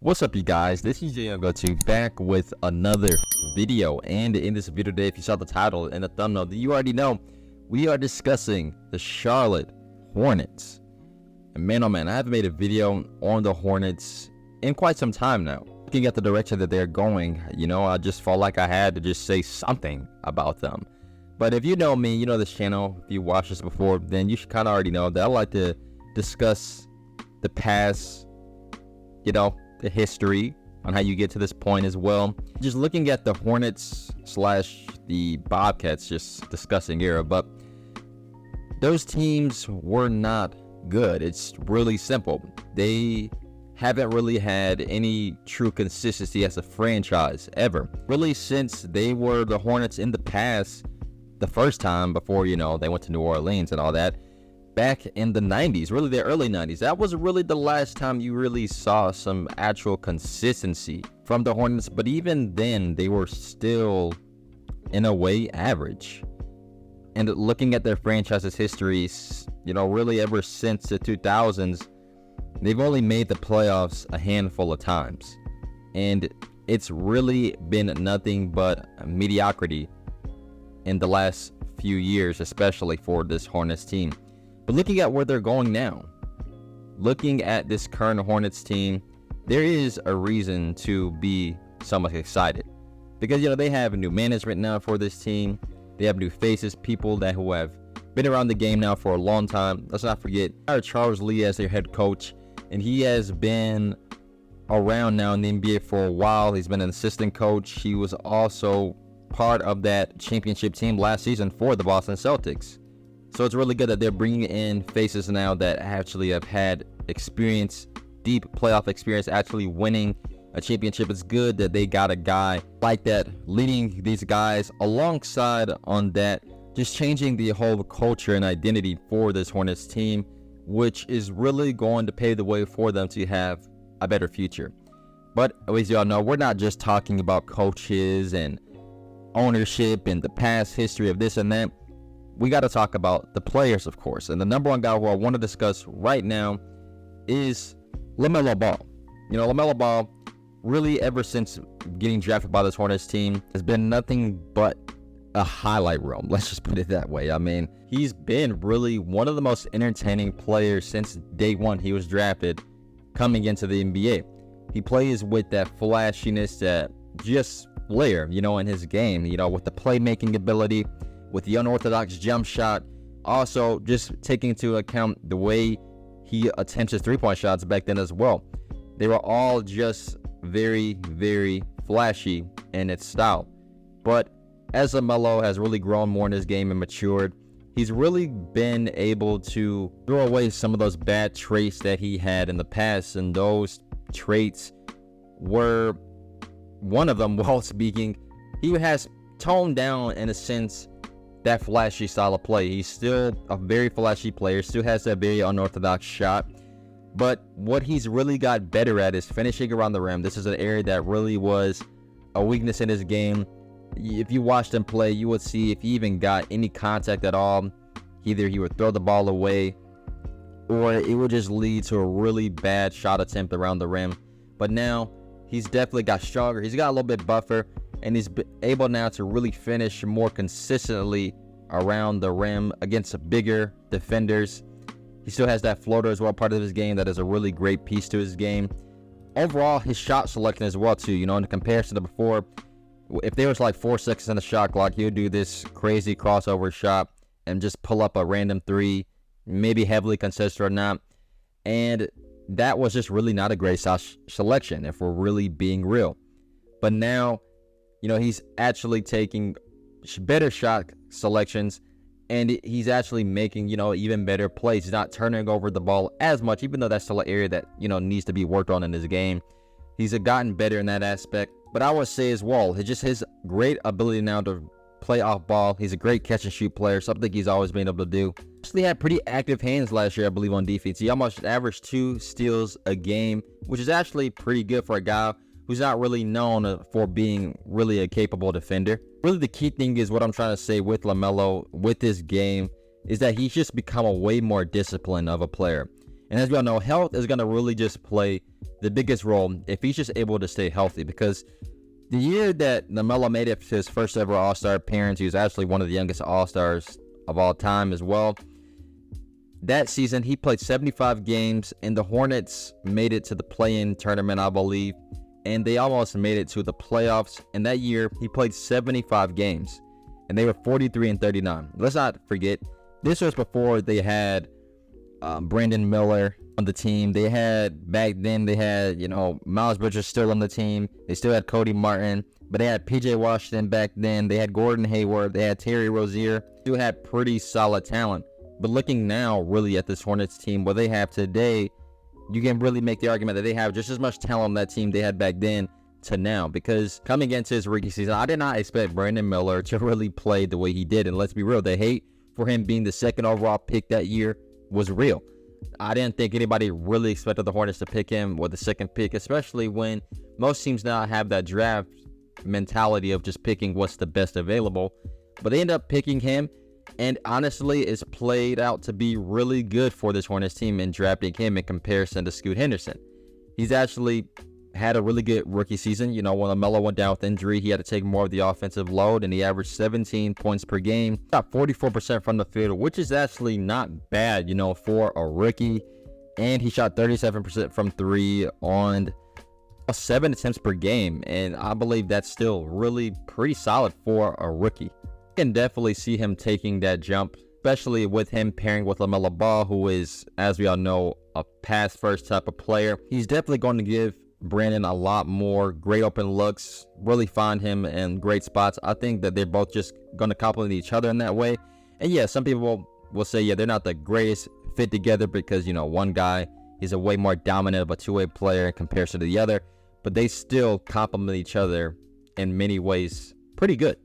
What's up, you guys? This is JGoTo back with another video, and in this video today, if you saw the title and the thumbnail, you already know we are discussing the Charlotte Hornets. And man, oh man, I haven't made a video on the Hornets in quite some time now. Looking at the direction that they're going, I just felt like I had to just say something about them. But if you know me, you know this channel, if you watched this before, then you should kind of already know that I like to discuss the past, the history on how you get to this point as well. Just looking at the Hornets / the Bobcats, just discussing era, but those teams were not good. It's really simple. They haven't really had any true consistency as a franchise ever. Really, since they were the Hornets in the past, the first time before, they went to New Orleans and all that, back in the 90s, really the early 90s, that was really the last time you really saw some actual consistency from the Hornets. But even then, they were still, in a way, average. And looking at their franchise's histories, really ever since the 2000s, they've only made the playoffs a handful of times. And it's really been nothing but mediocrity in the last few years, especially for this Hornets team. But looking at where they're going now, looking at this current Hornets team, there is a reason to be somewhat excited. Because, they have new management now for this team. They have new faces, people who have been around the game now for a long time. Let's not forget, Charles Lee as their head coach. And he has been around now in the NBA for a while. He's been an assistant coach. He was also part of that championship team last season for the Boston Celtics. So it's really good that they're bringing in faces now that actually have had experience, deep playoff experience, actually winning a championship. It's good that they got a guy like that leading these guys alongside on that, just changing the whole culture and identity for this Hornets team, which is really going to pave the way for them to have a better future. But as y'all know, we're not just talking about coaches and ownership and the past history of this and that. We got to talk about the players, of course. And the number one guy who I want to discuss right now is LaMelo Ball. LaMelo Ball, really ever since getting drafted by this Hornets team, has been nothing but a highlight reel. Let's just put it that way. I mean, he's been really one of the most entertaining players since day one he was drafted coming into the NBA. He plays with that flashiness, that just flair, in his game, with the playmaking ability, with the unorthodox jump shot. Also, just taking into account the way he attempts his three-point shots back then as well. They were all just very, very flashy in its style. But as LaMelo has really grown more in his game and matured, he's really been able to throw away some of those bad traits that he had in the past. And those traits were, one of them, while speaking, he has toned down, in a sense, that flashy style of play. He's still a very flashy player, still has that very unorthodox shot, but what he's really got better at is finishing around the rim. This is an area that really was a weakness in his game. If you watched him play, you would see if he even got any contact at all, either he would throw the ball away or it would just lead to a really bad shot attempt around the rim. But now he's definitely got stronger. He's got a little bit buffer, and he's able now to really finish more consistently around the rim against bigger defenders. He still has that floater as well, part of his game. That is a really great piece to his game. Overall, his shot selection as well, too. In comparison to before, if there was like 4 seconds in the shot clock, he would do this crazy crossover shot and just pull up a random three, maybe heavily contested or not. And that was just really not a great shot selection, if we're really being real. But now, he's actually taking better shot selections, and he's actually making, even better plays. He's not turning over the ball as much, even though that's still an area that, needs to be worked on in his game. He's gotten better in that aspect. But I would say as well, his great ability now to play off ball. He's a great catch and shoot player, something he's always been able to do. Actually had pretty active hands last year, I believe, on defense. He almost averaged 2 steals a game, which is actually pretty good for a guy who's not really known for being really a capable defender. Really, the key thing is what I'm trying to say with LaMelo, with this game, is that he's just become a way more disciplined of a player. And as we all know, health is going to really just play the biggest role if he's just able to stay healthy. Because the year that LaMelo made it to his first ever All-Star appearance, he was actually one of the youngest All-Stars of all time as well. That season, he played 75 games, and the Hornets made it to the play-in tournament, I believe, and they almost made it to the playoffs. And that year, he played 75 games, and they were 43-39. Let's not forget, this was before they had Brandon Miller on the team. Back then, they had, Miles Bridges still on the team. They still had Cody Martin, but they had PJ Washington back then. They had Gordon Hayward. They had Terry Rozier. Still had pretty solid talent. But looking now really at this Hornets team, what they have today, you can really make the argument that they have just as much talent on that team they had back then to now. Because coming into his rookie season, I did not expect Brandon Miller to really play the way he did. And let's be real, the hate for him being the second overall pick that year was real. I didn't think anybody really expected the Hornets to pick him with the second pick, especially when most teams now have that draft mentality of just picking what's the best available. But they end up picking him. And honestly, it's played out to be really good for this Hornets team in drafting him in comparison to Scoot Henderson. He's actually had a really good rookie season. When LaMelo went down with injury, he had to take more of the offensive load, and he averaged 17 points per game. Got 44% from the field, which is actually not bad, for a rookie. And he shot 37% from three on 7 attempts per game. And I believe that's still really pretty solid for a rookie. Can definitely see him taking that jump, especially with him pairing with LaMelo Ball, who is, as we all know, a pass first type of player. He's definitely going to give Brandon a lot more great open looks, really find him in great spots. I think that they're both just going to complement each other in that way. And yeah, some people will say, they're not the greatest fit together because, one guy is a way more dominant of a two-way player in comparison to the other, but they still complement each other in many ways pretty good.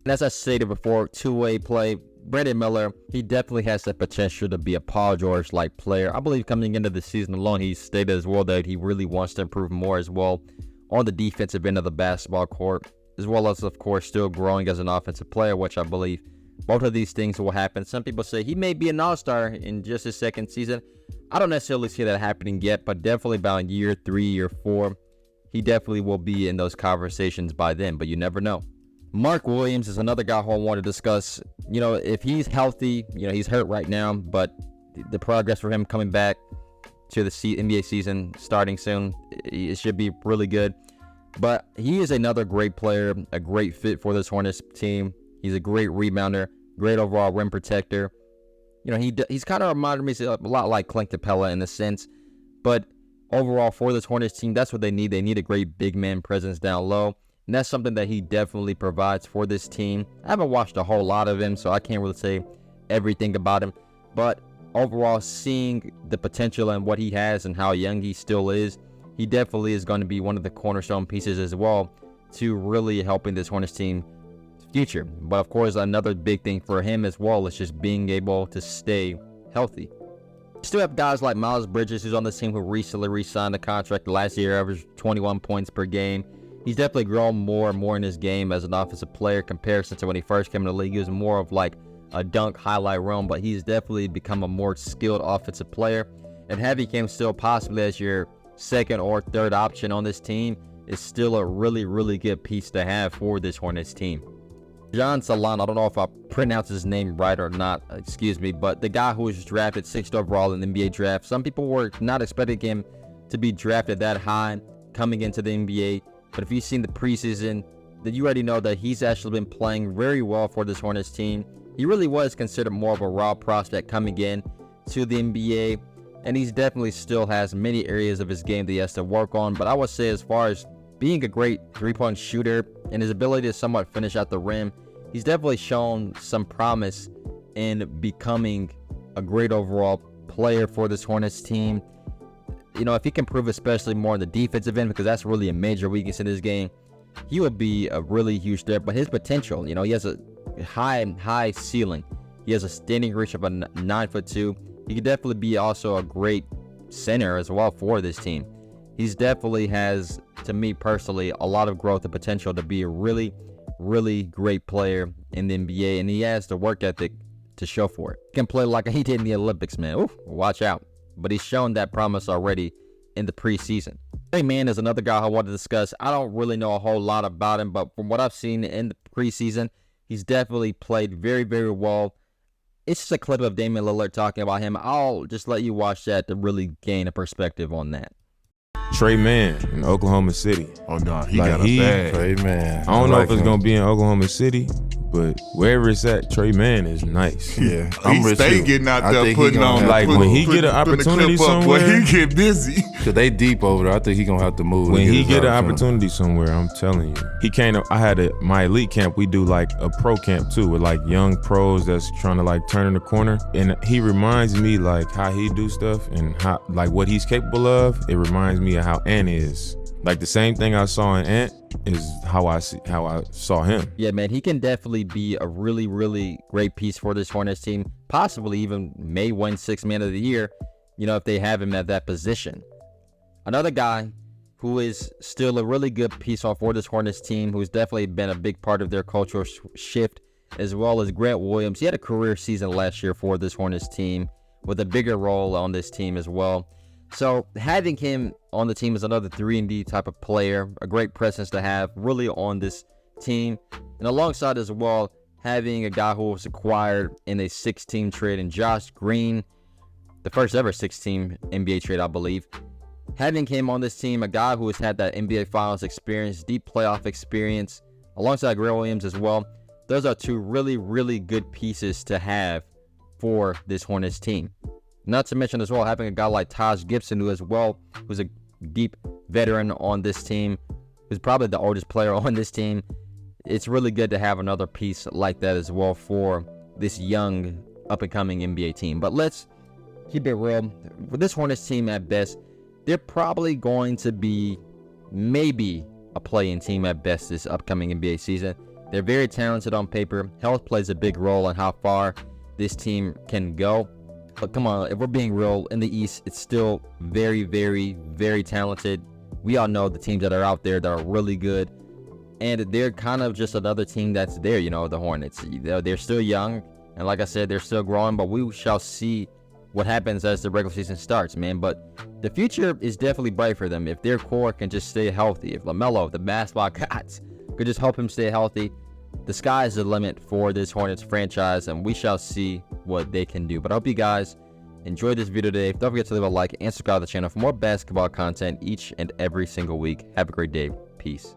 And as I stated before, two-way play, Brandon Miller, he definitely has the potential to be a Paul George-like player. I believe coming into the season alone, he stated as well that he really wants to improve more as well on the defensive end of the basketball court, as well as, of course, still growing as an offensive player, which I believe both of these things will happen. Some people say he may be an all-star in just his second season. I don't necessarily see that happening yet, but definitely about year 3, year 4, he definitely will be in those conversations by then, but you never know. Mark Williams is another guy who I want to discuss. If he's healthy, he's hurt right now, but the progress for him coming back to the NBA season starting soon, it should be really good. But he is another great player, a great fit for this Hornets team. He's a great rebounder, great overall rim protector. He's kind of reminded me a lot like Clint Capella in a sense, but overall for this Hornets team, that's what they need. They need a great big man presence down low. And that's something that he definitely provides for this team. I haven't watched a whole lot of him, so I can't really say everything about him. But overall, seeing the potential and what he has and how young he still is, he definitely is going to be one of the cornerstone pieces as well to really helping this Hornets team future. But of course, another big thing for him as well is just being able to stay healthy. Still have guys like Miles Bridges, who's on this team, who recently re-signed a contract last year, averaged 21 points per game. He's definitely grown more and more in his game as an offensive player in comparison to when he first came in the league. He was more of like a dunk highlight reel, but he's definitely become a more skilled offensive player. And having him still possibly as your second or third option on this team is still a really, really good piece to have for this Hornets team. John Salon, I don't know if I pronounce his name right or not, excuse me, but the guy who was drafted 6th overall in the NBA draft. Some people were not expecting him to be drafted that high coming into the NBA. But if you've seen the preseason, then you already know that he's actually been playing very well for this Hornets team. He really was considered more of a raw prospect coming in to the NBA, and he's definitely still has many areas of his game that he has to work on. But I would say as far as being a great three-point shooter and his ability to somewhat finish at the rim, he's definitely shown some promise in becoming a great overall player for this Hornets team. If he can prove especially more on the defensive end, because that's really a major weakness in his game, he would be a really huge threat. But his potential, he has a high ceiling. He has a standing reach of a 9'2". He could definitely be also a great center as well for this team. He's definitely has, to me personally, a lot of growth and potential to be a really, really great player in the NBA, and he has the work ethic to show for it. He can play like he did in the Olympics, man. Oof, watch out. But he's shown that promise already in the preseason. Trey Mann is another guy I want to discuss. I don't really know a whole lot about him, but from what I've seen in the preseason, he's definitely played very, very well. It's just a clip of Damian Lillard talking about him. I'll just let you watch that to really gain a perspective on that. Trey Mann in Oklahoma City. Oh, no, he got a bag. Trey Mann. I don't know if it's going to be in Oklahoma City, but wherever it's at, Trey Mann is nice. Yeah, He stay getting out there putting on. Like, when he get an opportunity somewhere. When he get busy. Because they deep over there. I think he going to have to move. When he get an opportunity somewhere, I'm telling you. He came up, I had my elite camp, we do like a pro camp too, with like young pros that's trying to like turn in the corner. And he reminds me like how he do stuff and how like what he's capable of. It reminds me of how Ant is. Like the same thing I saw in Ant is how I saw him. Yeah, man, he can definitely be a really, really great piece for this Hornets team. Possibly even may win Sixth Man of the Year, you know, if they have him at that position. Another guy who is still a really good piece for this Hornets team, who's definitely been a big part of their cultural shift, as well as Grant Williams. He had a career season last year for this Hornets team with a bigger role on this team as well. So having him on the team is another 3-and-D type of player, a great presence to have really on this team. And alongside as well, having a guy who was acquired in a 6-team trade in Josh Green, the first ever 6-team NBA trade, I believe. Having him on this team, a guy who has had that NBA Finals experience, deep playoff experience, alongside Grant Williams as well. Those are two really, really good pieces to have for this Hornets team. Not to mention as well, having a guy like Taj Gibson, who's a deep veteran on this team, who's probably the oldest player on this team. It's really good to have another piece like that as well for this young, up-and-coming NBA team. But let's keep it real. With this Hornets team at best, they're probably going to be maybe a play-in team at best this upcoming NBA season. They're very talented on paper. Health plays a big role in how far this team can go. But come on, if we're being real, in the East, it's still very, very, very talented. We all know the teams that are out there that are really good. And they're kind of just another team that's there, you know, the Hornets. They're still young. And like I said, they're still growing. But we shall see what happens as the regular season starts, man. But the future is definitely bright for them. If their core can just stay healthy. If LaMelo, the basketball gods, could just help him stay healthy, the sky is the limit for this Hornets franchise, and we shall see what they can do. But I hope you guys enjoyed this video today. Don't forget to leave a like and subscribe to the channel for more basketball content each and every single week. Have a great day. Peace.